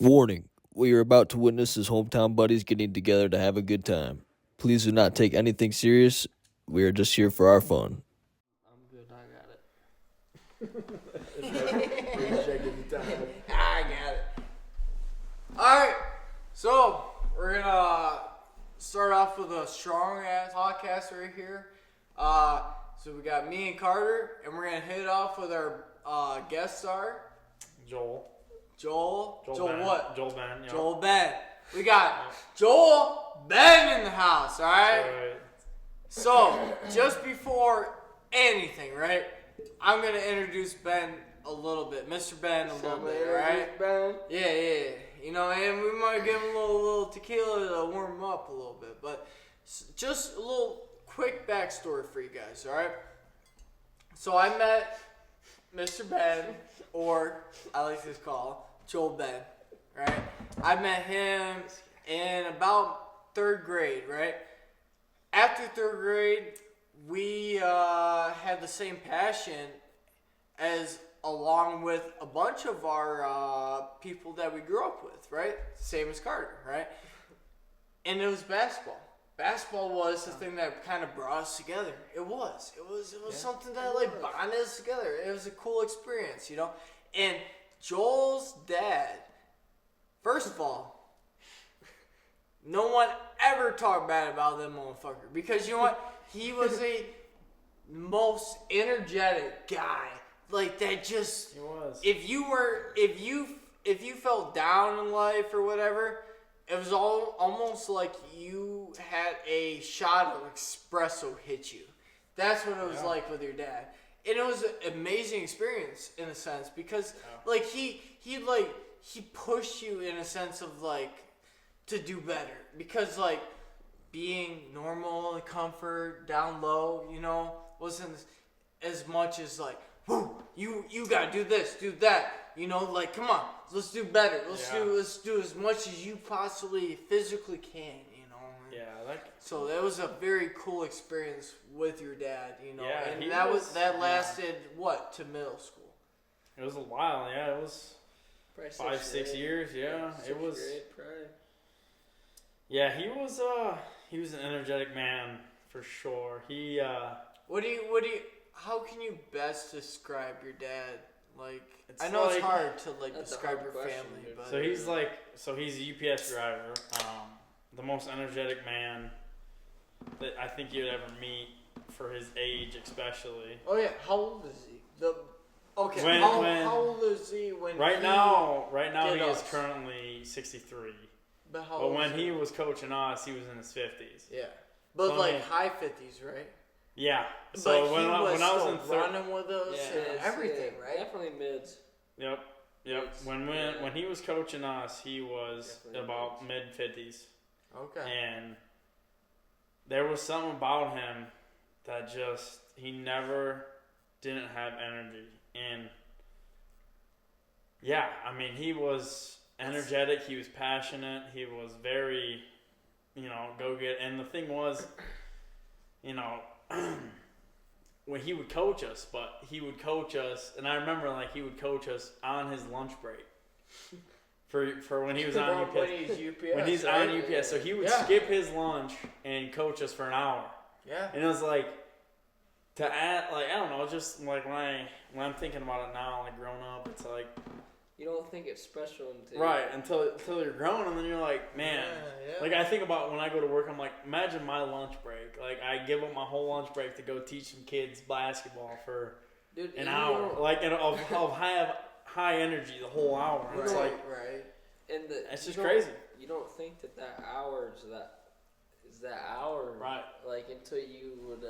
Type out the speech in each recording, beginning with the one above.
Warning, we are about to witness his hometown buddies getting together to have a good time. Please do not take anything serious. We are just here for our fun. I'm good. I got it. I got it. Alright, so we're gonna start off with a strong ass podcast right here. So we got me and Carter, and we're gonna hit it off with our guest star, Joel. Joel Benn. what? Joel Benn. Yeah. Joel Benn. We got Joel Benn in the house, alright? Right. So, just before anything, right? I'm gonna introduce Ben a little bit, Mr. Ben a little bit, alright? Ben. Yeah. You know, and we might give him a little tequila to warm him up a little bit, but just a little quick backstory for you guys, alright? So I met Mr. Ben, or I like to call Joel Ben, right? I met him in about 3rd grade, right? After 3rd grade, we had the same passion as along with a bunch of our people that we grew up with, right? Same as Carter, right? And it was basketball. Basketball was the thing that kind of brought us together. It was something that like bonded us together. It was a cool experience, you know? And Joel's dad, first of all, no one ever talked bad about that motherfucker. Because you know what? He was a most energetic guy. Like that just He was. if you felt down in life or whatever, it was almost like you had a shot of espresso hit you. That's what it was like with your dad. And it was an amazing experience in a sense because like he pushed you in a sense of like to do better because like being normal and comfort down low, you know, wasn't as much as like, whoo, you gotta do this, do that, you know, like come on, let's do better, let's do as much as you possibly physically can, you know. Yeah, like so that was a very cool experience with your dad, you know, Yeah, and he that lasted what to middle school. it was a while. Yeah, it was Probably 5-6 years. Yeah, it was. Grade, probably. Yeah, he was an energetic man for sure. He How can you best describe your dad? Like, It's I know it's like- hard to like That's a describe hard your question, family, dude. but he's a UPS driver. The most energetic man that I think you'd ever meet for his age, especially. oh yeah, how old is he? When- How old is he when Right now did he is us? currently 63. But how But old when is he was coaching us, he was in his 50s. yeah, but So, I like mean- high 50s, right? Yeah. But So he when I was still in third, running with us and everything, right? Definitely mids. yep. Yes. When he was coaching us, he was Definitely about mid 50s, Okay. and there was something about him that just he never didn't have energy, and yeah, I mean he was energetic, he was passionate, he was very, go get. And the thing was, when he would coach us, and I remember like he would coach us on his lunch break. For when he was on UPS. When he's UPS, When he's right? on UPS, so he would Yeah. skip his lunch and coach us for an hour. Yeah. And it was like to add, like I don't know, just like when I'm thinking about it now, like growing up, it's like You don't think it's special until right until you're grown, and then you're like, man, Yeah. like I think about when I go to work, I'm like, imagine my lunch break. Like I give up my whole lunch break to go teach some kids basketball for Dude, an and hour, of high energy the whole hour. And it's like right. And it's just you don't- crazy. You don't think that hour is that hour, Right. Like until you would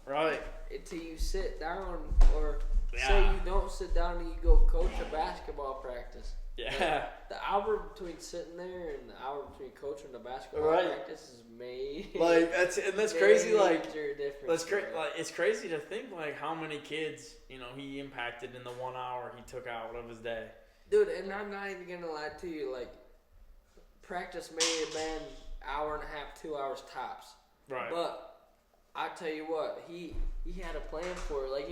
Right. until you sit down, or Yeah. say you don't sit down and you go coach a basketball practice. Yeah. The hour between sitting there and the hour between coaching the basketball Right. practice is made. Like that's crazy. Like major difference, that's crazy. bro. Like it's crazy to think like how many kids he impacted in the 1 hour he took out of his day. Dude, and I'm not even gonna lie to you. Like practice may have been hour and a half, 2 hours tops. Right. But I tell you what, he had a plan for it. Like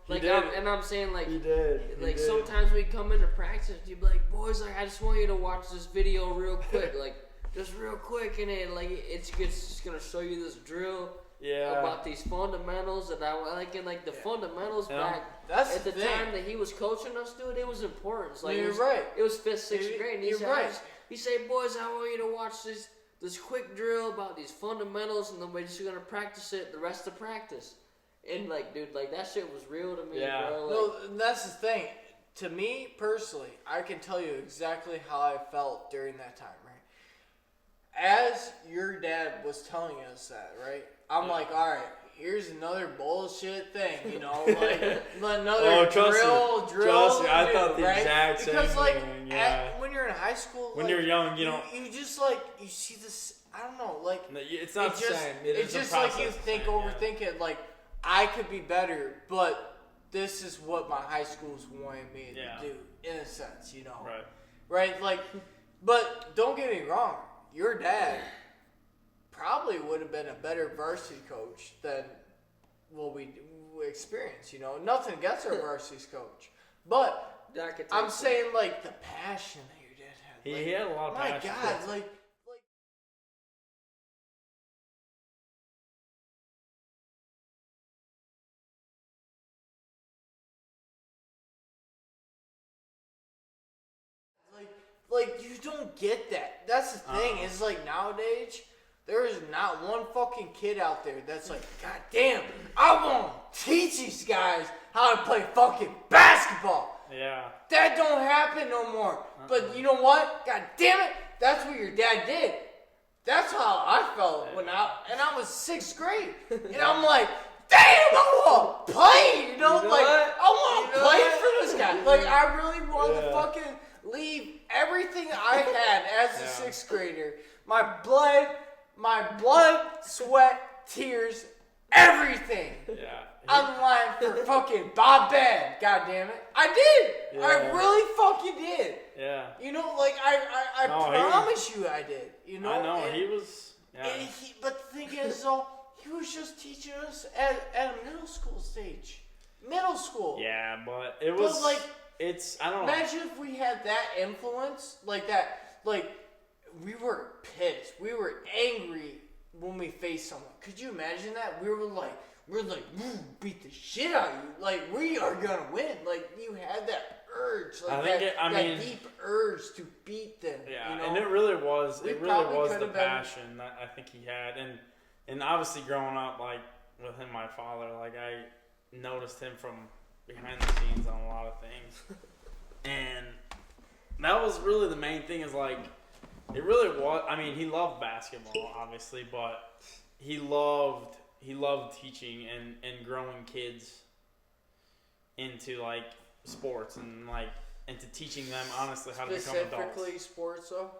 Like, did. I'm saying, like, He did. like sometimes we come into practice, you'd be like, boys, like, I just want you to watch this video real quick, like, just real quick, and it's just gonna show you this drill about these fundamentals, and I like, and like the fundamentals back That's at the time that he was coaching us, dude, it was important. It's like, You're right. It was 5th, 6th grade, and You're right. he said, boys, I want you to watch this quick drill about these fundamentals, and then we're just gonna practice it the rest of practice. And like, dude, like that shit was real to me, bro. Like, no, that's the thing. To me personally, I can tell you exactly how I felt during that time, right? As your dad was telling us that, right? I'm like, all right, here's another bullshit thing, you know, like another drill. Trust me, I thought the right? exact same because like thing. when you're in high school, when like, you're young, you don't. You just like you see this. I don't know, like It's not the just, same. It's just like you think, overthink it. Like I could be better, but this is what my high school's wanting me to do, in a sense, you know. Right. Like, but don't get me wrong. Your dad probably would have been a better varsity coach than what we experienced, you know. Nothing against our varsity coach, but I'm saying like the passion that your dad had. Like, he had a lot of passion. My God, like you don't get that. That's the thing. It's like nowadays, there is not one fucking kid out there that's like, God damn, I want to teach these guys how to play fucking basketball. Yeah. That don't happen no more. But you know what? God damn it, that's what your dad did. That's how I felt when I was 6th grade. And I'm like, damn, I want to play. You know, like, I want to play for this guy. Like, I really wanted to fucking leave everything I had as a 6th grader. My blood, sweat, tears, everything. On the line for fucking Bob Benn. God damn it. I did. I really fucking did. Yeah. You know, like, I promise you I did. You know? I know, he was... Yeah. But the thing is, though, he was just teaching us at a middle school stage. Middle school. Yeah, but it was... But, like... I don't know. Imagine if we had that influence, like that, like, we were pissed. We were angry when we faced someone. Could you imagine that? We were like, beat the shit out of you. Like, we are gonna win. Like, you had that urge, like that deep urge to beat them. Yeah, you know? and it really was. We It really was could the have been- passion that I think he had, and obviously growing up like with him, my father, like I noticed him from behind the scenes on a lot of things, and that was really the main thing. Is like it really was. I mean, he loved basketball, obviously, but he loved teaching and growing kids into like sports and like into teaching them honestly how to become adults. Specifically sports, though?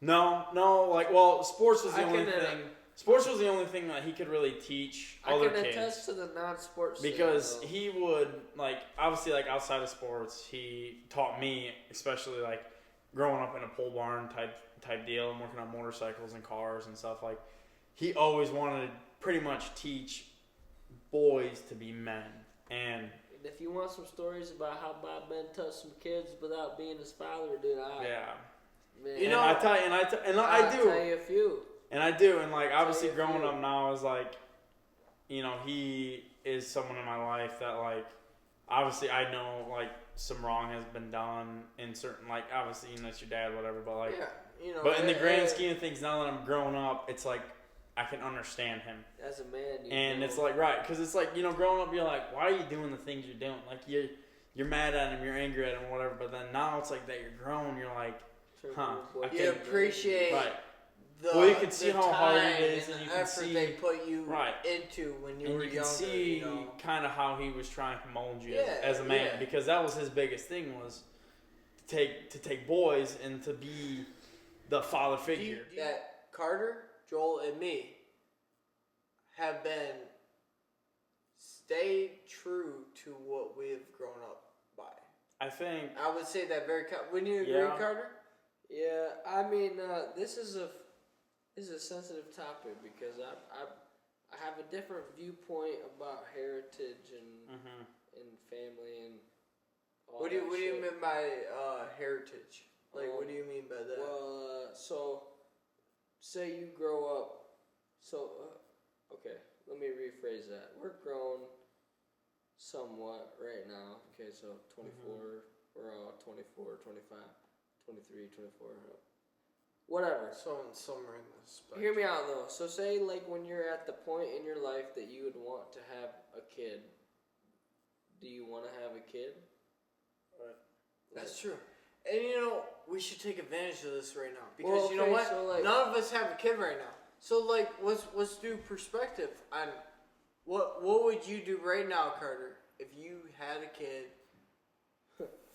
No, like, well, sports was the only thing. Sports was the only thing that he could really teach other kids. I can attest to the non-sports because he would, like, obviously, like, outside of sports, he taught me, especially, like, growing up in a pole barn type deal and working on motorcycles and cars and stuff, like, he always wanted to pretty much teach boys to be men. And if you want some stories about how Bob Benn touched some kids without being his father, dude, man, you know, I do. Tell you a few. And I do, and like obviously growing up now is like, you know, he is someone in my life that like, obviously I know like some wrong has been done in certain, like obviously, you know, it's your dad, whatever, but like, you know, but in the grand scheme of things, now that I'm growing up, it's like I can understand him as a man. And it's like, right, because it's like, you know, growing up, you're like, why are you doing the things you're doing? Like you're mad at him, you're angry at him, whatever. But then now it's like that you're grown, you're like, you appreciate. Right. You can see how hard it is, and you can see they put you into when you were younger. You can see kind of how he was trying to mold you as a man, because that was his biggest thing, was to take boys and to be the father figure. That Carter, Joel, and me have stayed true to what we have grown up by. I would say that very. Wouldn't you agree, Carter? Yeah, I mean, this is a sensitive topic because I have a different viewpoint about heritage family and all What do that you shit. mean by heritage? Like, what do you mean by that? Well, so say you grow up. So, okay, let me rephrase that. We're grown somewhat right now. Okay, so 24, we're all 24, 25, 23, 24. Whatever. So somewhere in this spectrum. Hear me out though. So say like when you're at the point in your life that you would want to have a kid. Do you want to have a kid? Right. That's true. And we should take advantage of this right now because Well, you know okay, what? so, like- None of us have a kid right now. So like, let's do perspective on what would you do right now, Carter, if you had a kid,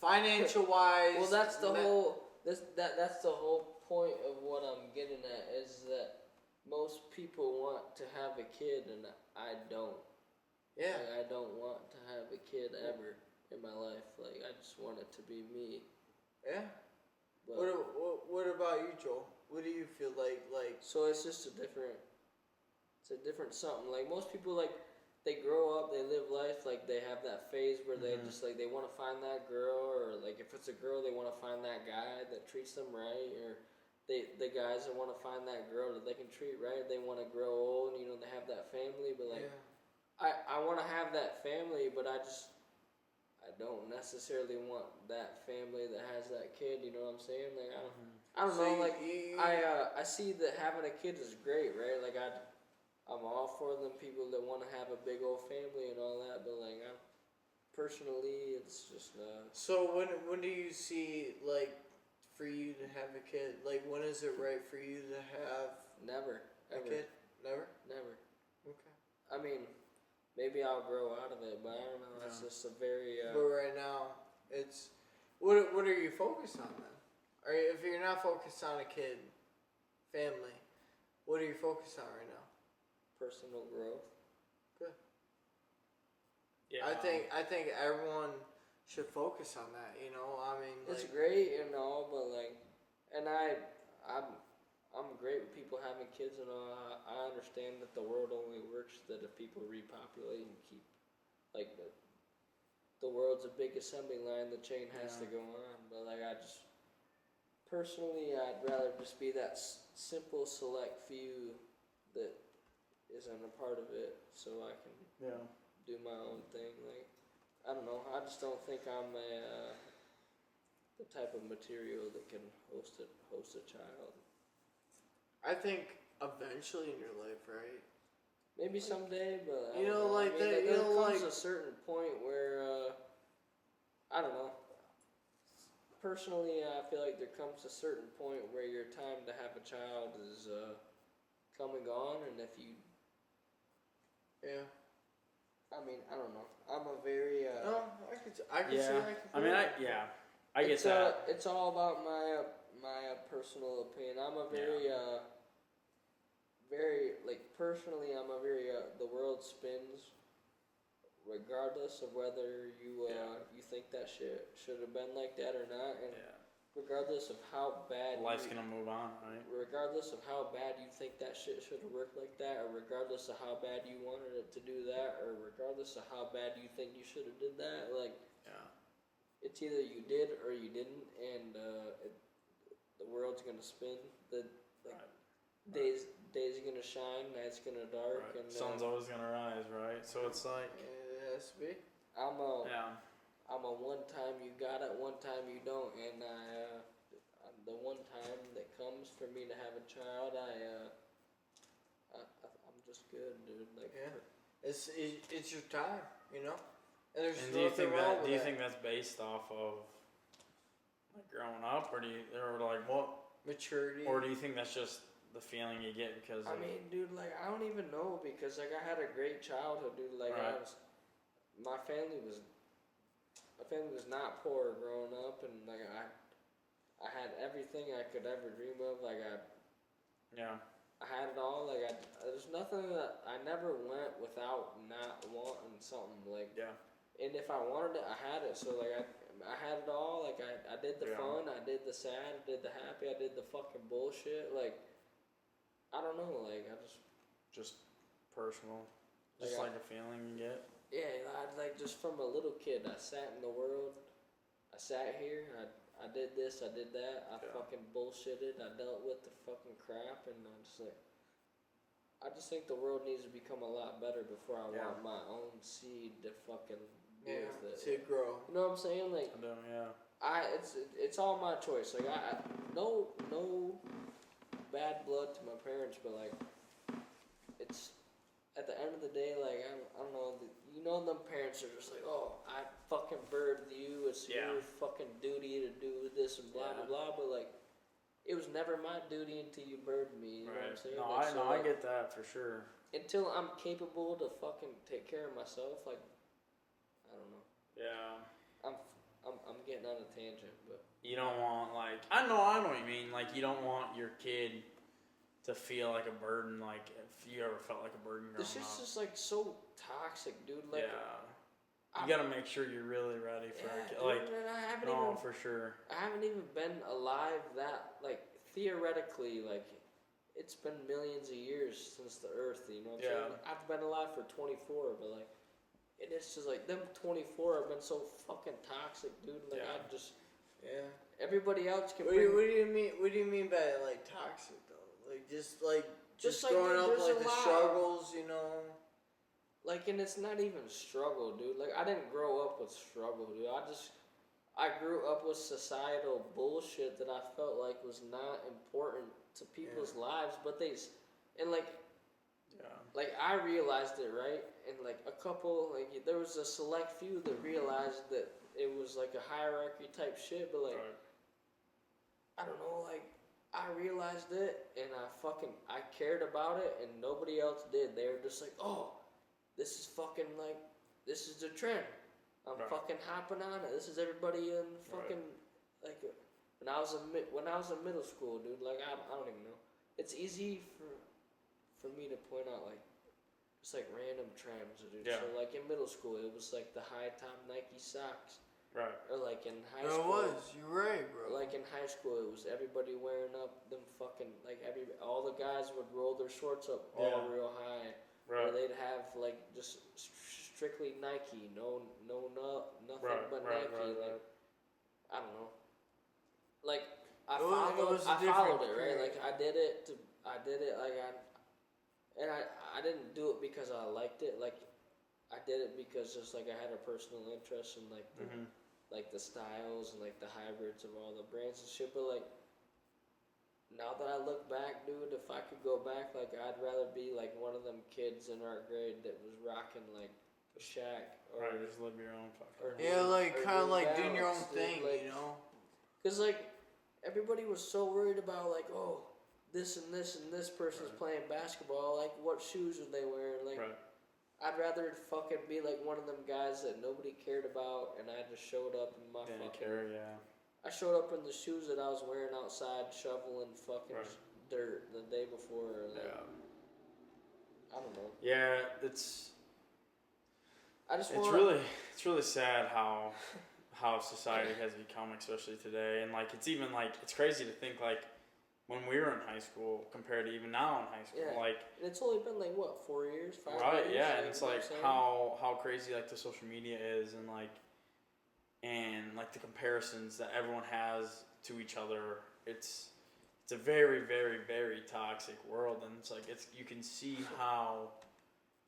financial wise. Well, that's the whole. That's the whole point of what I'm getting at is that most people want to have a kid and I don't. Yeah. Like, I don't want to have a kid ever in my life. Like I just want it to be me. Yeah. But, What about you, Joel? What do you feel like? so it's just a different something. Like most people, like they grow up, they live life, like they have that phase where they just like they want to find that girl, or like if it's a girl, they want to find that guy that treats them right, or the guys that want to find that girl that they can treat right. They want to grow old, and they have that family, but like I want to have that family, but I don't necessarily want that family that has that kid. You know what I'm saying? Like I don't So know. Like I see that having a kid is great, right? Like I'm all for them people that want to have a big old family and all that, but like personally, it's just So when do you see like for you to have a kid? Like when is it right for you to have never a ever kid? Never. Okay. I mean, maybe I'll grow out of it, but I don't know. It's just a very But right now, it's what are you focused on then? Or if you're not focused on a kid, family, what are you focused on right now? personal growth. Good. Yeah. I think everyone should focus on that. I mean, It's like, great and all, but like, and I'm great with people having kids and all. I understand that the world only works that if people repopulate and keep, like the world's a big assembly line. The chain has to go on, but like personally, I'd rather just be that simple select few that isn't a part of it, so I can do my own thing. Like I don't know. I just don't think I'm the type of material that can host a child. I think eventually in your life, right? Maybe someday, but I You don't know, know. like I mean, that- you there know, comes like- a certain point where I don't know. Personally, I feel like there comes a certain point where your time to have a child is come and gone, and if you, I mean, I don't know. I'm a very No, I could see. I get that. It's all about my personal opinion. I'm a very very personally. I'm a very the world spins, regardless of whether you you think that shit should have been like that or not, and regardless of how bad Life's gonna move on, right? regardless of how bad you think that shit should have worked like that, or regardless of how bad you wanted it to do that, or regardless of how bad you think you should have did that, like it's either you did or you didn't, and the world's gonna spin. Days are gonna shine, nights gonna dark, Right. and Sun's always gonna rise, right? So it's like It has to be. I'm a one time you got it, one time you don't, and the one time that comes for me to have a child, I'm just good, dude. Like It's your time, And there's And do you nothing think wrong that with do you that. think that's based off of like growing up, or like what, Maturity? or do you think that's just the feeling you get because I of, mean, dude, like I don't even know because like I had a great childhood, dude. Like my family was not poor growing up, and like I had everything I could ever dream of. Like I had it all. Like there's nothing that I never went without not wanting something. Like and if I wanted it, I had it. So like I had it all. Like I did the fun, I did the sad, I did the happy, I did the fucking bullshit. Like I don't know. Like I just personal, just Like like a feeling you get? Yeah, I like just from a little kid, I sat in the world. I sat here. I did this. I did that. I fucking bullshitted. I dealt with the fucking crap, and I just think the world needs to become a lot better before I want my own seed to fucking do with it. To grow. You know what I'm saying? Like, I don't, yeah. It's all my choice. Like no bad blood to my parents, but like it's at the end of the day, like I don't know. You know, them parents are just like, oh, I fucking birthed you. It's your fucking duty to do this and blah blah blah. But like, it was never my duty until you birthed me. You know what I'm saying? No, like, I get that for sure. Until I'm capable to fucking take care of myself, like I don't know. Yeah. I'm getting on a tangent, but you don't want like I know what you mean. Like you don't want your kid to feel like a burden. Like if you ever felt like a burden growing up. this shit's just like so toxic, dude. Like you gotta make sure you're really ready for a kid. Dude, like I haven't no, for sure. I haven't even been alive that like theoretically like it's been millions of years since the Earth. You know what I'm saying? I've been alive for 24, but like. And it's just like them 24 have been so fucking toxic, dude. Like I just everybody else can. What do you mean? What do you mean by like toxic though? Like just growing up like the struggles, you know. Like, and it's not even struggle, dude. Like I didn't grow up with struggle, dude. I grew up with societal bullshit that I felt like was not important to people's lives, but like I realized it, right? And like a couple, like there was a select few that realized that it was like a hierarchy type shit, but like I don't know, like I realized it and I cared about it and nobody else did. They were just like, oh, this is fucking like this is the trend. I'm fucking hopping on it. This is everybody in fucking like when I was in middle school, dude. Like I don't even know. It's easy for me to point out like just like random trends, dude. So like in middle school, it was like the high top Nike socks. Right. Or like in high school. It was. You're right, bro. Like in high school, it was everybody wearing up them fucking like all the guys would roll their shorts up all real high. Right. Or they'd have like just strictly Nike, nothing but Nike. Like I don't know. Like I followed it, right? Like I did it like I didn't do it because I liked it. Like I did it because just like I had a personal interest in like like the styles and like the hybrids of all the brands and shit. But like now that I look back, dude, if I could go back, like I'd rather be like one of them kids in our grade that was rocking like a Shaq or just live your own fucking. Like kind of like doing your own thing, like, you know. Cause like everybody was so worried about like this and this person's playing basketball. Like what shoes are they wearing? Like I'd rather fucking be like one of them guys that nobody cared about, and I just showed up in my I showed up in the shoes that I was wearing outside, shoveling fucking dirt the day before. Like, I don't know. Yeah, it's really sad how society has become, especially today, and like it's even like it's crazy to think like when we were in high school compared to even now in high school, like it's only been like what 4 years, 5 years, and it's like how crazy like the social media is, and like the comparisons that everyone has to each other. It's a very, very, very toxic world, and it's like you can see how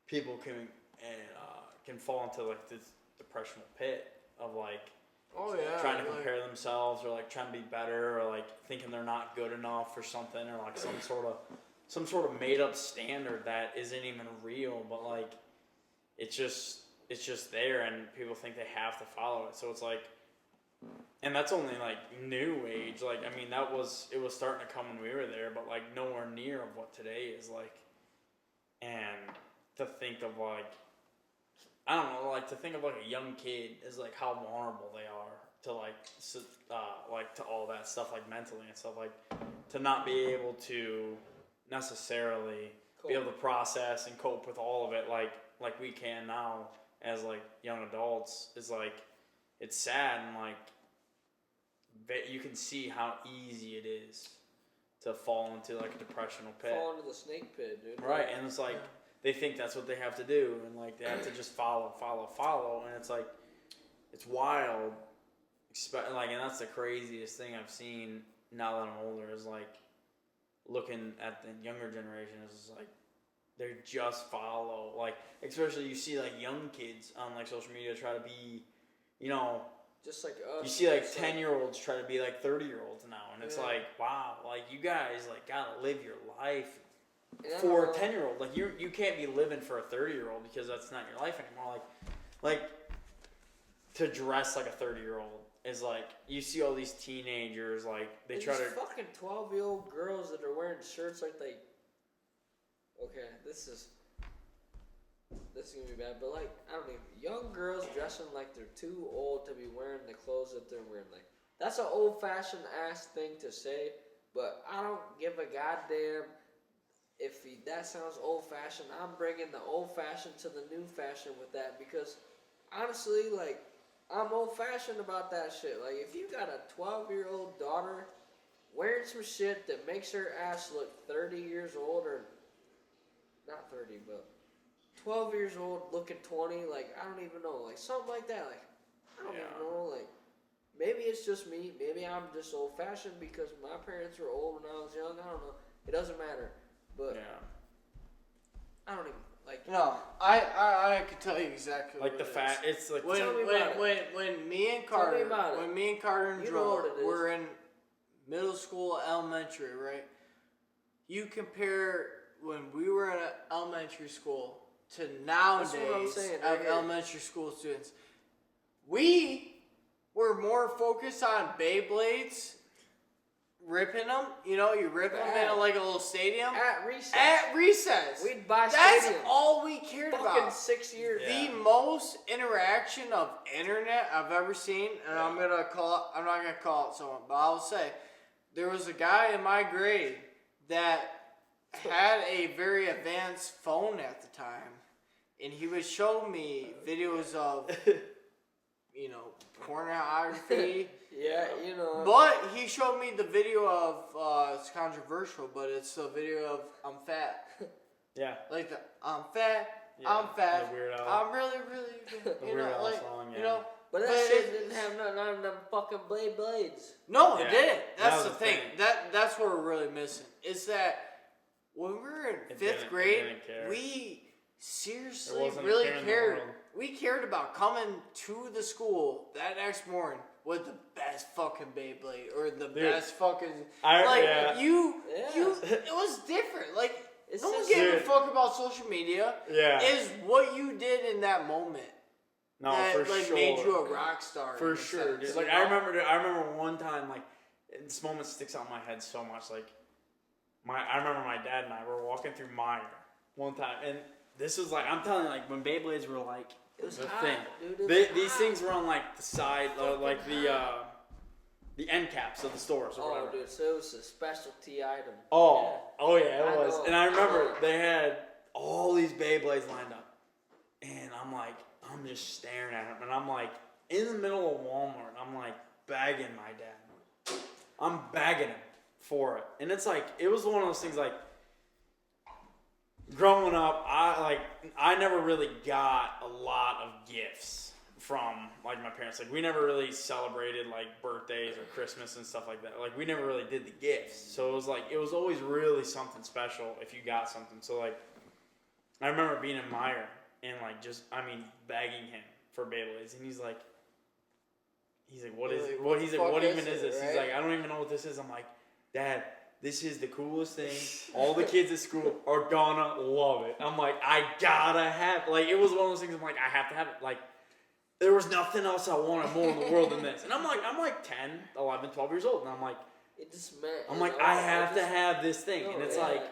people can fall into like this depressional pit of like trying to compare themselves or like trying to be better or like thinking they're not good enough or something, or like some sort of made up standard that isn't even real, but like it's just there and people think they have to follow it. So it's like, and that's only like new age. Like I mean it was starting to come when we were there, but like nowhere near of what today is like. And to think of like, I don't know, like to think of like a young kid is like how vulnerable they are to like to all that stuff, like mentally and stuff, like to not be able to necessarily be able to process and cope with all of it like we can now as like young adults is like, it's sad, and like you can see how easy it is to fall into like a depressional pit. Fall into the snake pit, dude. Right, and it's like they think that's what they have to do, and like they have to just follow, and it's like it's wild. Like, and that's the craziest thing I've seen now that I'm older is like looking at the younger generation is like they just follow, like especially you see like young kids on like social media try to be, you know, just like us. You see like 10-year-olds try to be like 30-year-olds now, and it's like wow, like you guys like gotta live your life for a 10-year-old. Like you can't be living for a 30-year-old because that's not your life anymore. Like to dress like a 30-year-old is like you see all these teenagers like they and try these to fucking 12-year-old girls that are wearing shirts like they. Okay, this is gonna be bad, but like I don't even young girls dressing like they're too old to be wearing the clothes that they're wearing. Like that's an old-fashioned ass thing to say, but I don't give a goddamn if that sounds old-fashioned. I'm bringing the old-fashioned to the new fashion with that because honestly, like. I'm old-fashioned about that shit. Like, if you got a 12-year-old daughter wearing some shit that makes her ass look 30 years old, or not 30, but 12 years old, looking 20, like, I don't even know. Like, something like that. Like, I don't even know. Like, maybe it's just me. Maybe I'm just old-fashioned because my parents were old when I was young. I don't know. It doesn't matter. But, I don't even. Like, no, I could tell you exactly. Like what the it fact, is. it's like when me and Carter and Joel were in middle school, elementary, right? You compare when we were in elementary school to nowadays of elementary school students. We were more focused on Beyblades. Ripping them, you rip them in like a little stadium. At recess. We'd buy That's stadiums. all we cared about. Fucking 6 years. The most interaction of internet I've ever seen, and I'm not gonna call it someone, but I'll say there was a guy in my grade that had a very advanced phone at the time, and he would show me videos of pornography. But he showed me the video of, it's controversial, but it's a video of I'm fat. Yeah. Like I'm fat, I'm fat, the Weird Al. I'm really, really, song, But that shit didn't have none of them fucking blades. No, it didn't. That's that the thing. That's what we're really missing. Is that when we were in fifth grade, we seriously really cared. We cared about coming to the school that next morning with the best fucking Beyblade or the best fucking it was different. Like no one gave a fuck about social media. Yeah, is what you did in that moment. No, that, for like, sure. Made you a rock star. For sure, dude. Like I remember one time, like this moment sticks out in my head so much. Like I remember my dad and I were walking through Meyer one time, and this was like I'm telling you, like when Beyblades were like. It was the hot, thing. Dude, These things were on like the side, like the end caps of the stores or whatever. Oh, dude, so it was a specialty item. Yeah, it was. And I remember they had all these Beyblades lined up, and I'm just staring at them, and I'm like in the middle of Walmart. I'm like begging my dad. I'm begging him for it, and it's like it was one of those things like. Growing up, I never really got a lot of gifts from like my parents. Like we never really celebrated like birthdays or Christmas and stuff like that. Like we never really did the gifts. So it was always really something special if you got something. So like I remember being in Meyer and like begging him for Beyblades, and he's like, what is it? What even is this? Right? He's like, I don't even know what this is. I'm like, Dad. This is the coolest thing. All the kids at school are gonna love it. I'm like, I gotta have it. Like, it was one of those things I'm like, I have to have it. Like, there was nothing else I wanted more in the world than this. And I'm like 10, 11, 12 years old. And I'm like, I have to have this thing. And it's like,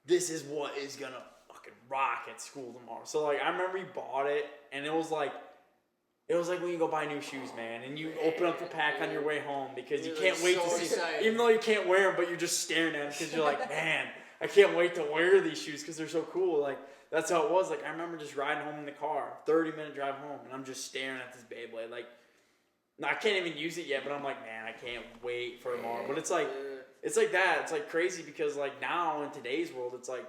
this is what is gonna fucking rock at school tomorrow. So, like, I remember he bought it. And it was like when you go buy new shoes, man, and you open up the pack on your way home because you can't wait to see them. Even though you can't wear them, but you're just staring at them because you're like, man, I can't wait to wear these shoes because they're so cool. Like, that's how it was. Like, I remember just riding home in the car, 30-minute drive home, and I'm just staring at this Beyblade. Like, I can't even use it yet, but I'm like, man, I can't wait for tomorrow. But it's like that. It's like crazy because like now in today's world, it's like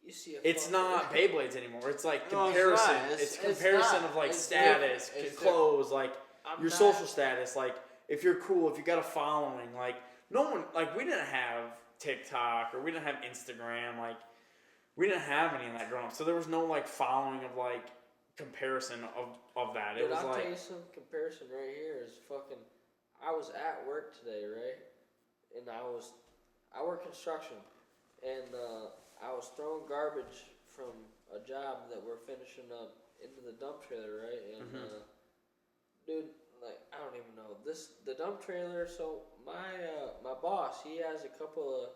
You see it's not Beyblades anymore. It's like comparison. It's It's comparison not. of like It's status, different. clothes, like I'm your not- social status. Like if you're cool, if you got a following, like no one, like we didn't have TikTok or we didn't have Instagram, like we didn't have any of that growing up. So there was no like following of like comparison of that. It Dude, was I'll like tell you some comparison right here is fucking. I was at work today, right, and I work construction, and I was throwing garbage from a job that we're finishing up into the dump trailer, right? And dude, like I don't even know the dump trailer. So my boss, he has a couple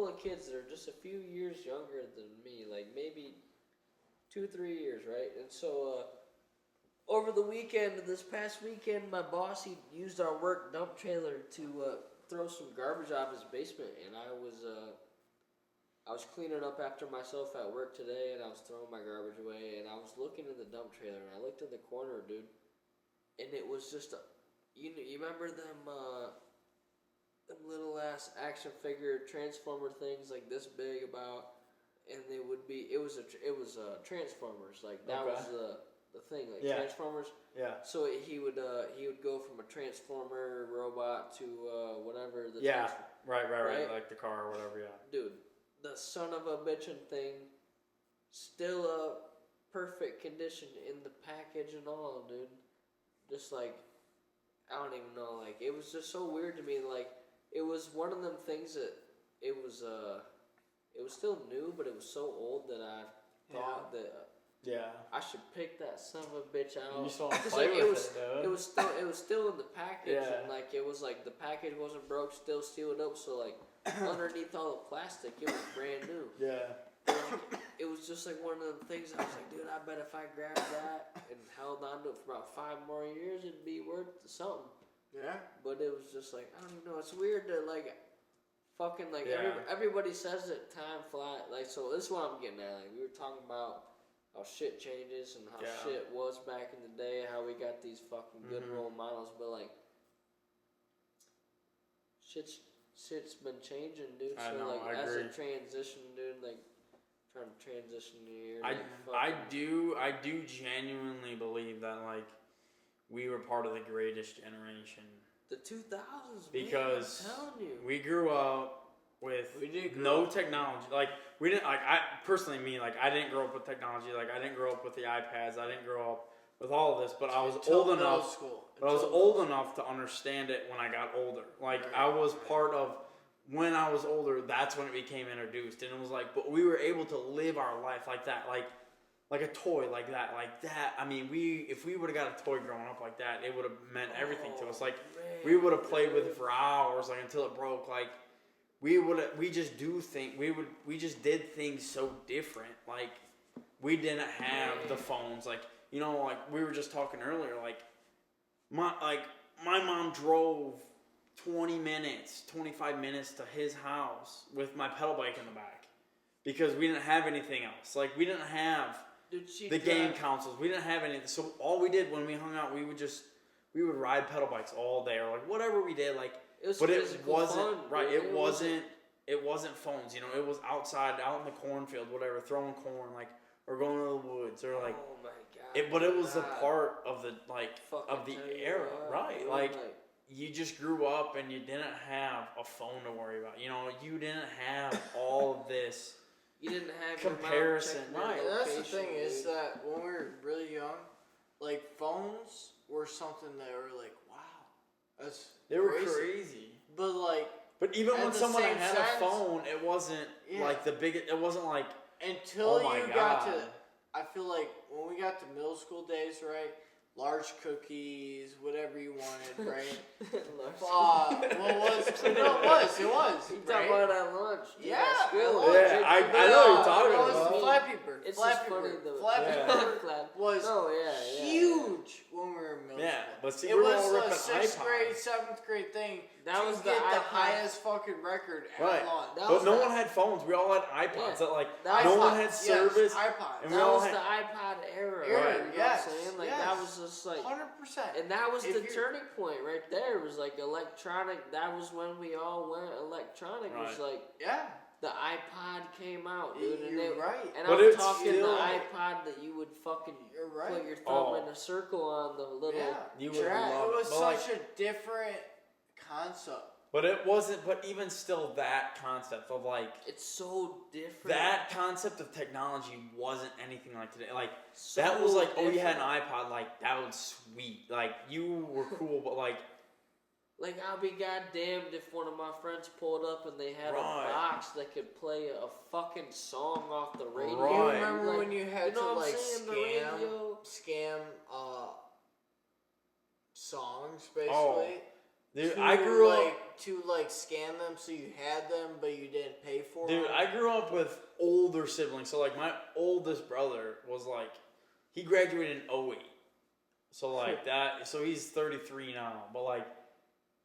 of kids that are just a few years younger than me, like maybe 2-3 years, right? And so over the weekend, this past weekend, my boss, he used our work dump trailer to throw some garbage out of his basement, and I was cleaning up after myself at work today, and I was throwing my garbage away, and I was looking in the dump trailer, and I looked in the corner, dude, and it was just you remember them little ass action figure transformer things like this big about, and it was Transformers, like that was the thing, like Transformers. Yeah. So he would go from a Transformer robot to whatever the right, like the car or whatever. Yeah. Dude, the son of a bitchin' thing, still a perfect condition in the package and all, dude. Just like I don't even know, like it was just so weird to me. Like it was one of them things that it was still new, but it was so old that I thought that. I should pick that son of a bitch out. You just want to play with it, dude. It was still in the package, and like it was like the package wasn't broke, still sealed up. So like underneath all the plastic, it was brand new. Yeah. And, like, it was just like one of the things I was like, dude, I bet if I grabbed that and held on to it for about 5 more years, it'd be worth something. Yeah. But it was just like I don't even know. It's weird to like. Fucking like Yeah. everybody says that time flies. Like so, this is what I'm getting at. Like we were talking about how shit changes and how shit was back in the day, how we got these fucking good role models, but like shit's been changing, dude. I So know, like I as agree. a transition, dude, like trying to transition here. I do genuinely believe that like we were part of the greatest generation. The 2000s, because man, I'm telling you. we grew up with no technology. Like we didn't like I personally mean like I didn't grow up with technology. Like I didn't grow up with the iPads. I didn't grow up with all of this. But I was old enough. But I was old enough to understand it when I got older. Like I was part of when I was older. That's when it became introduced, and it was like. But we were able to live our life like that. Like a toy like that. I mean, if we would have got a toy growing up like that, it would have meant everything to us. Like, we would have played with it for hours, like until it broke. Like, we just did things so different. Like, we didn't have the phones. Like, you know, like we were just talking earlier. Like, my mom drove 20 minutes, 25 minutes to his house with my pedal bike in the back because we didn't have anything else. Like, we didn't have the game consoles. We didn't have anything. So all we did when we hung out, we would ride pedal bikes all day or like whatever we did. Like, but it wasn't fun, right. It wasn't phones. You know, it was outside, out in the cornfield, whatever, throwing corn, like, or going to the woods, or like. Oh my god! But it was a part of the of the era, right? Like you just grew up and you didn't have a phone to worry about. You know, you didn't have all of this. You didn't have comparison, right? And that's the thing is that when we were really young, like phones were something that were like, wow, they were crazy. But even when someone had a phone, it wasn't like the biggest. It wasn't like until you got to. I feel like when we got to middle school days, right? Large cookies, whatever you wanted, right? It was. You talking about at lunch? Yeah, I know what you're talking about. Flat paper. It's flat just paper. funny though. Flat paper was huge when we were in middle school. But see, it we was were a ripping 6th iPods. grade, 7th grade thing. That was the highest fucking record at lunch. But no one had phones. We all had iPods. Yeah. No one had service. iPods. And that was the iPod era. Right? You know what I'm saying? Like that was just like 100%. And that was the turning point right there. It was like electronic. That was when we all went electronic. electronic was Right. like Yeah. the iPod came out, dude. And You're right. And But I'm it's talking still- the iPod that you would fucking You're right. put your thumb Oh. in a circle on the little Yeah. You would track. love It was But, like- such a different concept. But it wasn't. But even still, that concept of like It's so different. that concept of technology wasn't anything like today. Like So that was like, oh, you had different. an iPod. Like that was sweet. Like you were cool, but like Like, I'll be goddamned if one of my friends pulled up and they had Right. a box that could play a fucking song off the radio. Right. You remember Like, when you had you know to what I'm like saying? The scam radio. songs basically? Oh, dude, to, I grew up. to scan them so you had them but you didn't pay for Dude, them. I grew up with older siblings. So like my oldest brother was like, he graduated in 08. So like that. So he's 33 now. But like,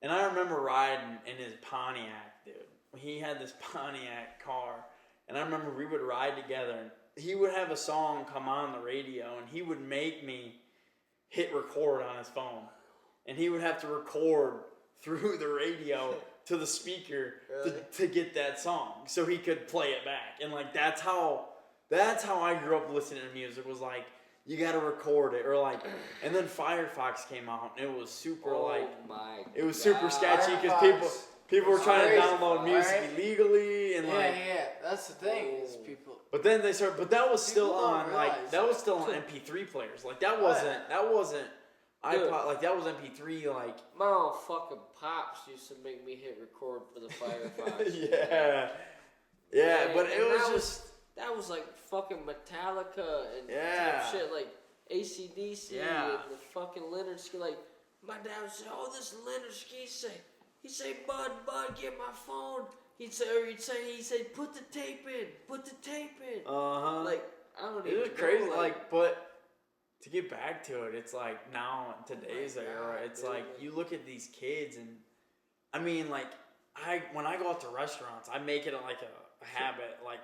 and I remember riding in his Pontiac, dude. He had this Pontiac car, and I remember we would ride together. And he would have a song come on the radio, and he would make me hit record on his phone, and he would have to record through the radio to the speaker Really? to get that song, so he could play it back. And like that's how I grew up listening to music. Was like you got to record it, or like, and then Firefox came out, and it was super My it was God. super sketchy because Firefox people were trying to crazy, download music right? illegally and yeah, that's the thing is Oh. people. But then they started. But that was still People don't on like realize that was that. still on MP3 players. Like that Oh, wasn't Dude. iPod. Like that was MP3. Like My old fucking pops used to make me hit record for the Firefox. yeah. But and it was that just that was like fucking Metallica and Yeah. type shit like AC/DC Yeah. and the fucking Leonard Ski. Like my dad would say, "Oh, this Leonard Ski he'd say, Bud, get my phone." He'd say, put the tape in. Like I don't it even was know, crazy. Like but. To get back to it, it's like now in today's Oh my era, God, it's dude. like you look at these kids and I mean like when I go out to restaurants, I make it like a habit like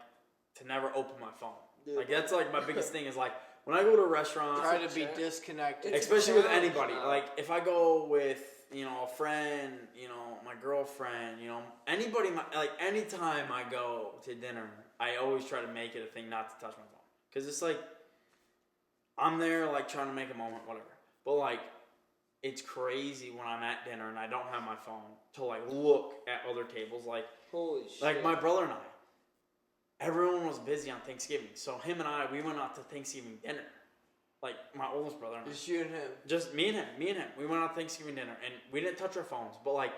to never open my phone. Dude. Like that's like my biggest thing is like when I go to a restaurant, Try to be It's a disconnected. It's especially with challenge anybody. now. Like if I go with a friend, my girlfriend, anybody, like anytime I go to dinner, I always try to make it a thing not to touch my phone because it's like. I'm there like trying to make a moment, whatever. But like, it's crazy when I'm at dinner and I don't have my phone to like look at other tables. Like Holy shit. my brother and I, everyone was busy on Thanksgiving. So him and I, we went out to Thanksgiving dinner. Like my oldest brother and I. Just you and him. Just me and him. We went out to Thanksgiving dinner and we didn't touch our phones. But like,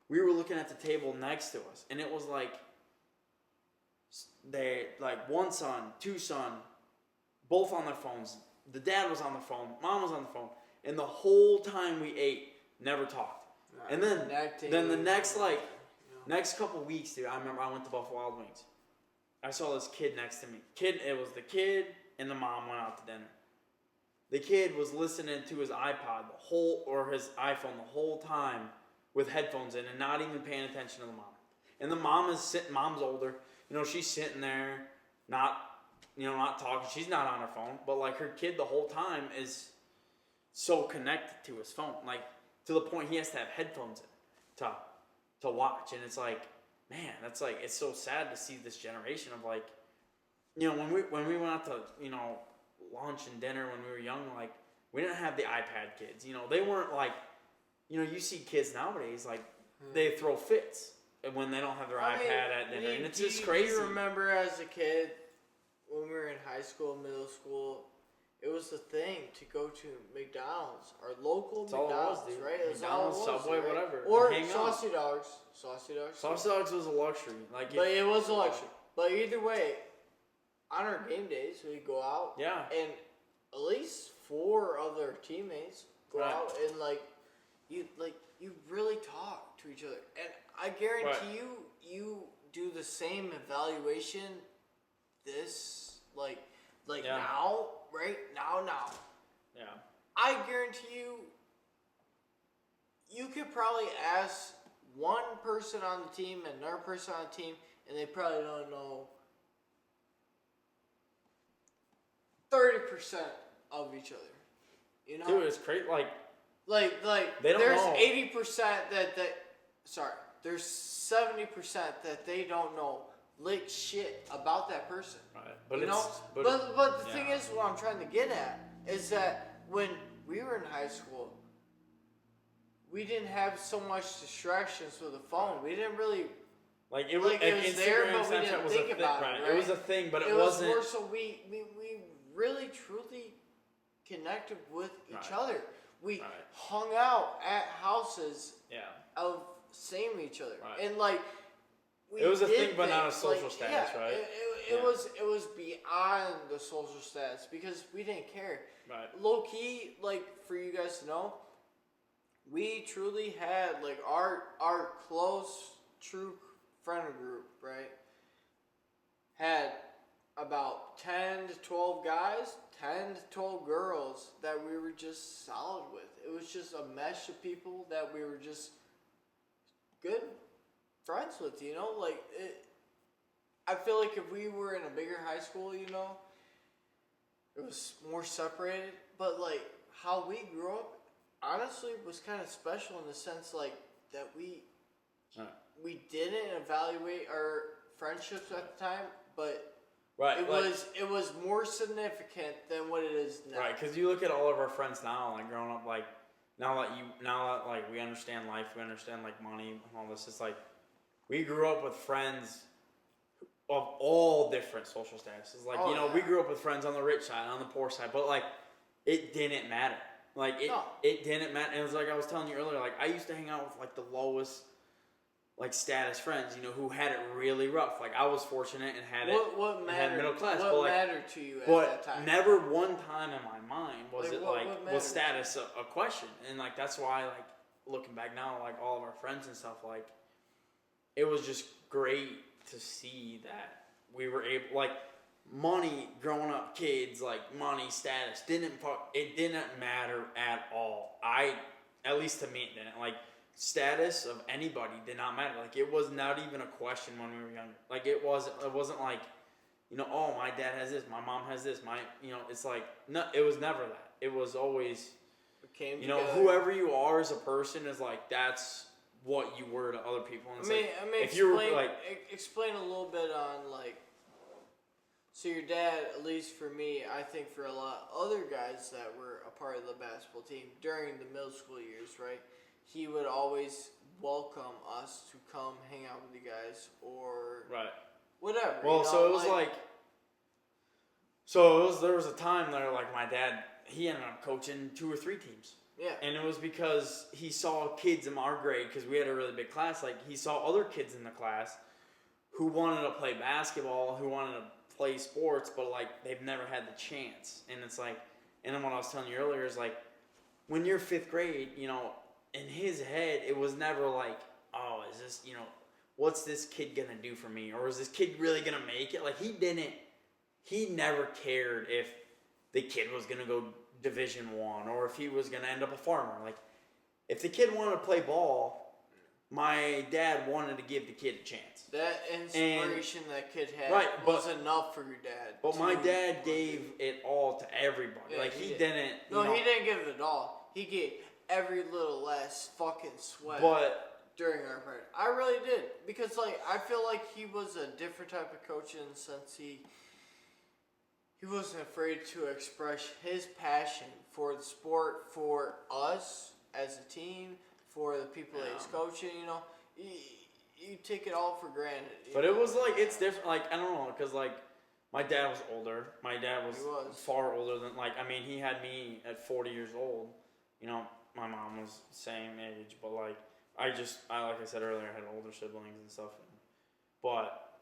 we were looking at the table next to us and it was like, they like one son, two son, both on their phones. The dad was on the phone, mom was on the phone, and the whole time we ate, never talked. And then the next next couple weeks, dude, I remember I went to Buffalo Wild Wings. I saw this kid next to me. It was the kid and the mom went out to dinner. The kid was listening to his iPod his iPhone the whole time with headphones in and not even paying attention to the mom. And the mom's older, she's sitting there, not talking. She's not on her phone, but like her kid the whole time is so connected to his phone, like to the point he has to have headphones in to watch. And it's like, man, that's like it's so sad to see this generation of like, when we went out to lunch and dinner when we were young, like we didn't have the iPad kids. They weren't like, you see kids nowadays like they throw fits when they don't have their iPad at dinner, and it's just crazy. Do you remember as a kid? When we were in high school, middle school, it was the thing to go to McDonald's, our local That's all it McDonald's, was, dude. right? That's all it McDonald's, was, Subway, right? whatever. Or Hang out. Saucy Dogs. Saucy Dogs. Sauce dogs was a luxury. Like, But it was a luxury. But either way, on our game days, we'd go out. Yeah. And at least 4 other teammates go Right. out and you really talk to each other. And I guarantee you do the same evaluation Yeah. now, right? Now. Yeah. I guarantee you could probably ask one person on the team and another person on the team, and they probably don't know 30% of each other. Dude, it's crazy. Like Like They don't there's know. 80% that sorry, there's 70% that they don't know lick shit about that person. Right. But you know? But the thing is, what I'm trying to get at is that when we were in high school, we didn't have so much distractions with the phone. We didn't really like it was Instagram, there, but we Snapchat didn't was think a thing, about right? it. Right? It was a thing, but it was wasn't. More so we really truly connected with each other. We hung out at houses of same each other, and like we it was a did thing, but not a things, social like, status, right? It was beyond the social status because we didn't care. Right. Low key, like for you guys to know, we truly had like our close true friend group, right? Had about 10 to 12 guys, 10 to 12 girls that we were just solid with. It was just a mesh of people that we were just good friends with, you know? Like, I feel like if we were in a bigger high school, you know, it was more separated. But, like, how we grew up, honestly, was kind of special in the sense, like, that we didn't evaluate our friendships at the time, but... Right, it was more significant than what it is now. Right, because you look at all of our friends now, like growing up, like now that like we understand life, we understand like money and all this. It's like we grew up with friends of all different social statuses. Like we grew up with friends on the rich side, on the poor side, but like it didn't matter. Like it didn't matter. And it was like I was telling you earlier. Like I used to hang out with like the lowest. Like status friends, you know, who had it really rough. Like I was fortunate and had what mattered, had middle class. What but like, mattered to you at that time? Never one time in my mind was what was status a question. And like that's why like looking back now, like all of our friends and stuff, like it was just great to see that we were able like money growing up kids, like money, status didn't matter at all. At least to me it didn't. Like status of anybody did not matter. Like it was not even a question when we were younger. Like it wasn't like, you know, oh my dad has this, my mom has this, it's like no, it was never that. It was always you know, whoever you are as a person is like that's what you were to other people. And if you were like explain a little bit on like so your dad, at least for me, I think for a lot of other guys that were a part of the basketball team during the middle school years, right? He would always welcome us to come hang out with you guys or whatever. Well, you know, so it was there was a time there like my dad, he ended up coaching 2 or 3 teams. Yeah. And it was because he saw kids in our grade, because we had a really big class, like he saw other kids in the class who wanted to play basketball, who wanted to play sports, but like they've never had the chance. And it's like, and then what I was telling you earlier is like, when you're 5th grade, you know, in his head, it was never like, oh, is this, you know, what's this kid gonna do for me? Or is this kid really gonna make it? Like, he never cared if the kid was gonna go Division I or if he was gonna end up a farmer. Like, if the kid wanted to play ball, my dad wanted to give the kid a chance. That inspiration that kid had was enough for your dad. But my dad gave it all to everybody. Yeah, like, he didn't. No, he didn't give it all. He gave every little last fucking sweat during our part. I really did. Because, like, I feel like he was a different type of coach in the sense he wasn't afraid to express his passion for the sport, for us as a team, for the people that he's coaching, you know. You take it all for granted. But it was, like, it's different. Like, I don't know, because, like, my dad was older. My dad was far older than, like, I mean, he had me at 40 years old. You know, my mom was the same age, but like like I said earlier, I had older siblings and stuff. But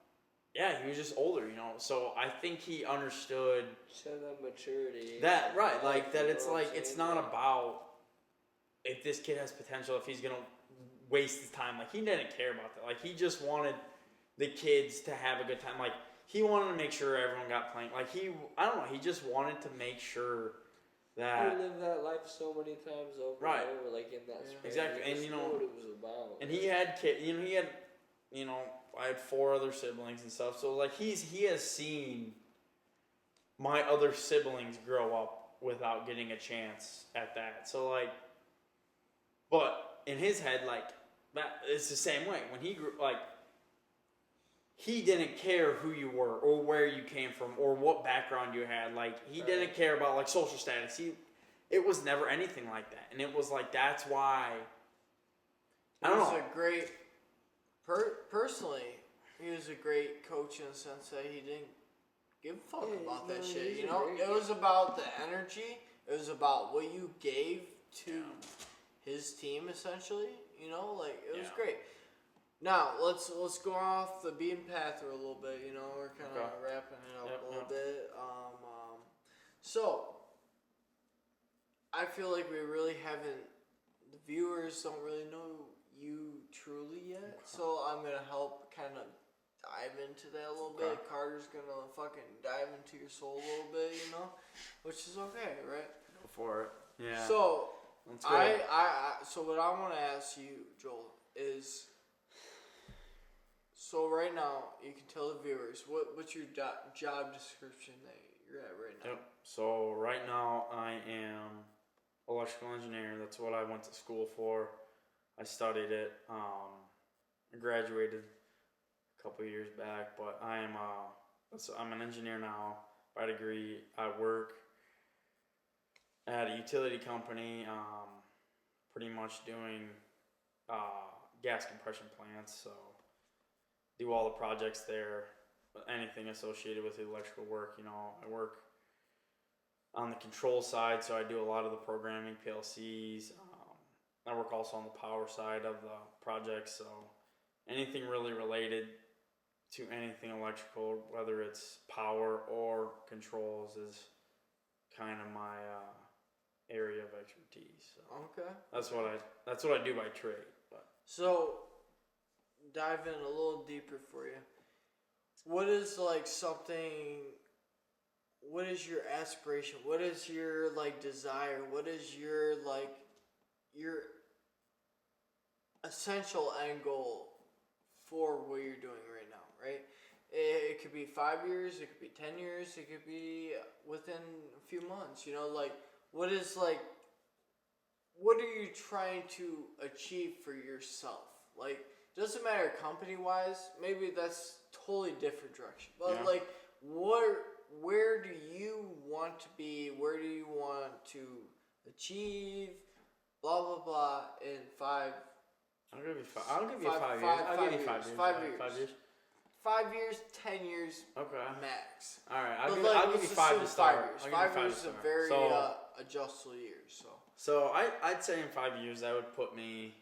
yeah, he was just older, you know. So I think he understood that maturity. That right, like that. It's like it's not about if this kid has potential, if he's gonna waste his time. Like he didn't care about that. Like he just wanted the kids to have a good time. Like he wanted to make sure everyone got playing. Like I don't know. He just wanted to make sure. That we lived that life so many times over and over, like in that space. Exactly, and you know what it was about. And he had kids. You know, I had 4 other siblings and stuff. So like he has seen my other siblings grow up without getting a chance at that. So like, but in his head, like it's the same way. When he grew, like, he didn't care who you were or where you came from or what background you had. Like, he didn't care about, like, social status. It was never anything like that. And it was like, that's why, I don't know. He was a great, personally, he was a great coach in the sense that he didn't give a fuck about that shit. You know, it was about the energy. It was about what you gave to his team, essentially. You know, like, it was great. Now let's go off the beaten path for a little bit. You know, we're kind of wrapping it up a little bit. So I feel like we really haven't. The viewers don't really know you truly yet, so I'm gonna help kind of dive into that a little bit. Carter's gonna fucking dive into your soul a little bit, you know, which is okay, right? Go for it. Yeah. So so what I want to ask you, Joel, is. So right now, you can tell the viewers what's your job description that you're at right now. Yep. So right now I am electrical engineer. That's what I went to school for. I studied it. I graduated a couple years back, but I'm an engineer now by degree. I work at a utility company, pretty much doing gas compression plants. So. Do all the projects there, anything associated with the electrical work. You know, I work on the control side, so I do a lot of the programming, PLCs. I work also on the power side of the project, so anything really related to anything electrical, whether it's power or controls, is kind of my area of expertise. So okay. That's what I do by trade. But. So. Dive in a little deeper for you. What is like something? What is your aspiration? What is your like desire? What is your like your essential end goal for what you're doing right now? Right? It could be 5 years. It could be 10 years. It could be within a few months. You know, like what is like. What are you trying to achieve for yourself? Like. Doesn't matter company wise, maybe that's totally different direction. But like where do you want to be? Where do you want to achieve? Blah blah blah in 5 I'll give you 5 years. I'll give you 5 years. 5 years. 5 years. 5 years, 10 years max. Alright, I'll give you 5 to start. 5 years is a very adjustable year. So I'd say in 5 years that would put me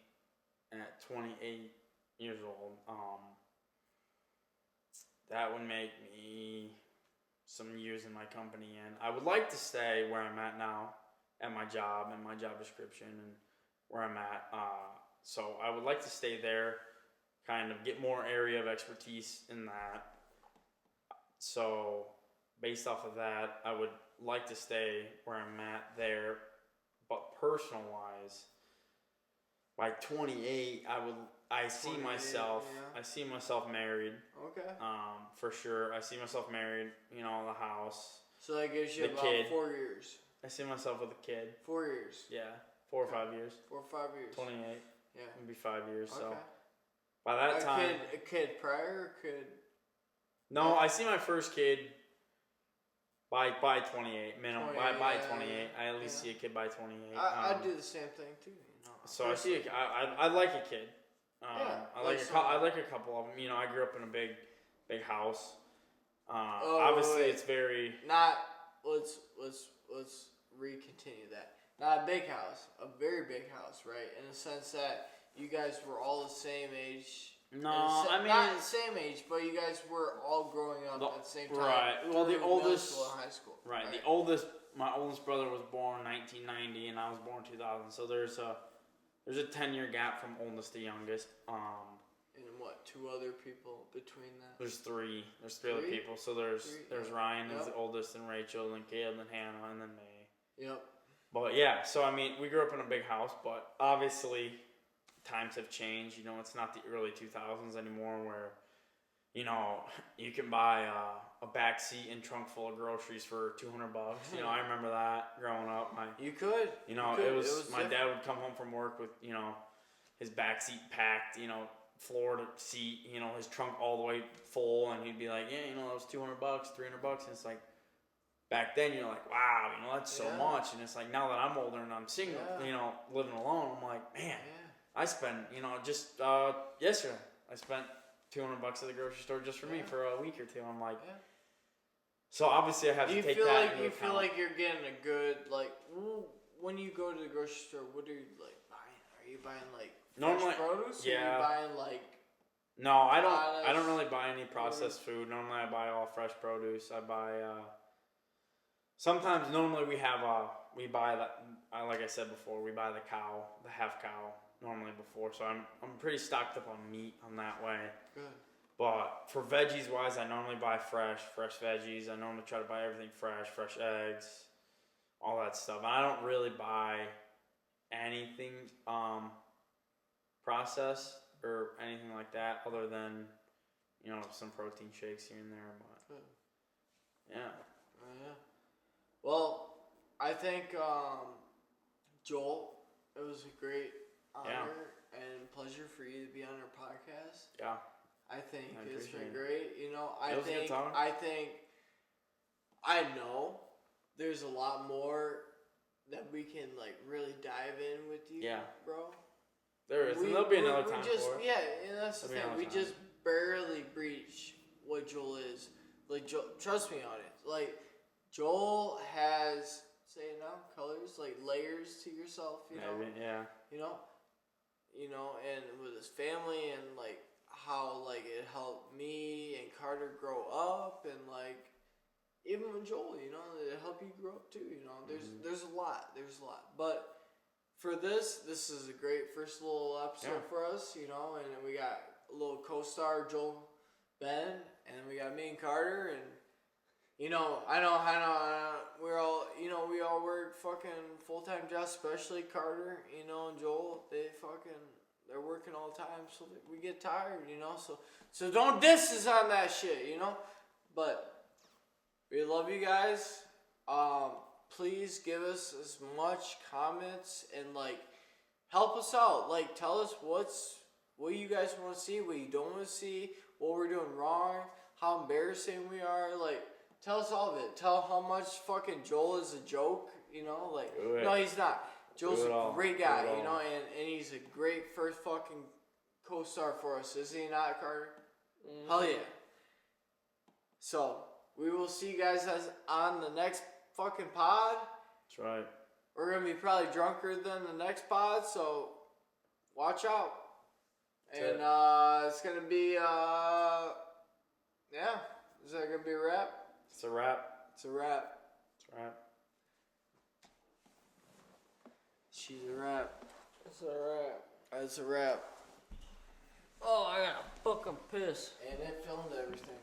at 28 years old. That would make me some years in my company, and I would like to stay where I'm at now, at my job and my job description and where I'm at. So I would like to stay there, kind of get more area of expertise in that. So based off of that, I would like to stay where I'm at there, but personal wise, by 28, I see myself married. Okay. For sure. I see myself married, you know, the house. So that gives you about 4 years. I see myself with a kid. 4 years. Yeah. 4 or 5 years. 4 or 5 years. 28. Yeah. It'll be 5 years. Okay. So by that time. A kid prior or kid? No, I see my first kid by 28 minimum. By 28, I at least see a kid by 28. I do the same thing too. You know. So I like a kid. I like a couple of them. You know, I grew up in a big house. Obviously, it's very Let's recontinue that. Not a big house, a very big house, right? In the sense that you guys were all the same age. No, not the same age, but you guys were all growing up at the same time. Right. Well, the oldest, middle school and high school. Right. The oldest, my oldest brother was born 1990, and I was born 2000. So there's a 10-year gap from oldest to youngest. And what? 2 other people between that? There's 3. There's 3 other people. So there's Ryan is the oldest, and Rachel, and Caleb, and Hannah, and then me. Yep. But yeah, so I mean, we grew up in a big house, but obviously times have changed. You know, it's not the early 2000s anymore where, you know, you can buy a back seat and trunk full of groceries for $200. You know, I remember that growing up. You could. You know, it was my dad would come home from work with, you know, his back seat packed, floor to seat, his trunk all the way full, and he'd be like, yeah, that was $200, $300, and it's like, back then you're like, wow, that's so much, and it's like, now that I'm older and I'm single, living alone, I'm like, man, I spent, just yesterday, I spent $200 at the grocery store just for me for a week or two. I'm like, so obviously I have to take that into account. You feel like you're getting a good, like, when you go to the grocery store, what are you like buying? Are you buying like fresh produce? Or are you buying like? No, I don't really buy any processed food. Normally I buy all fresh produce. I buy. Sometimes normally we buy that. Like I said before, we buy the half cow normally before. So I'm pretty stocked up on meat on that way. Good. But for veggies wise, I normally buy fresh veggies. I normally try to buy everything fresh eggs, all that stuff. I don't really buy anything processed or anything like that, other than some protein shakes here and there. But yeah. Well, I think Joel, it was a great honor and pleasure for you to be on our podcast. Yeah. I think it's been it. great. I know there's a lot more that we can like really dive in with you, bro. There is. And there'll be another time for it. Yeah, and that's the thing. We just barely breach what Joel is. Like, trust me on it. Like, Joel has, say it now, colors, like layers to yourself, Maybe, yeah. And with his family and like how like it helped me and Carter grow up, and like even with Joel, it helped you grow up too. There's a lot, but for this is a great first little episode for us, and then we got a little co-star Joel, Benn, and we got me and Carter, and I know we're all we all work fucking full-time jobs, especially Carter, and Joel, they're working all the time, so we get tired, so don't diss us on that shit, but we love you guys. Please give us as much comments and like help us out. Like, tell us what you guys want to see, what you don't want to see, what we're doing wrong, how embarrassing we are. Like, tell us all of it. Tell how much fucking Joel is a joke. No, he's not. Joel's a great guy, and he's a great first fucking co-star for us, is he not, Carter? Mm-hmm. Hell yeah. So we will see you guys on the next fucking pod. That's right. We're gonna be probably drunker than the next pod, so watch out. And it's gonna be is that gonna be a wrap? It's a wrap. She's a wrap. It's a wrap. It's a wrap. Oh, I gotta fucking piss. And it filmed everything.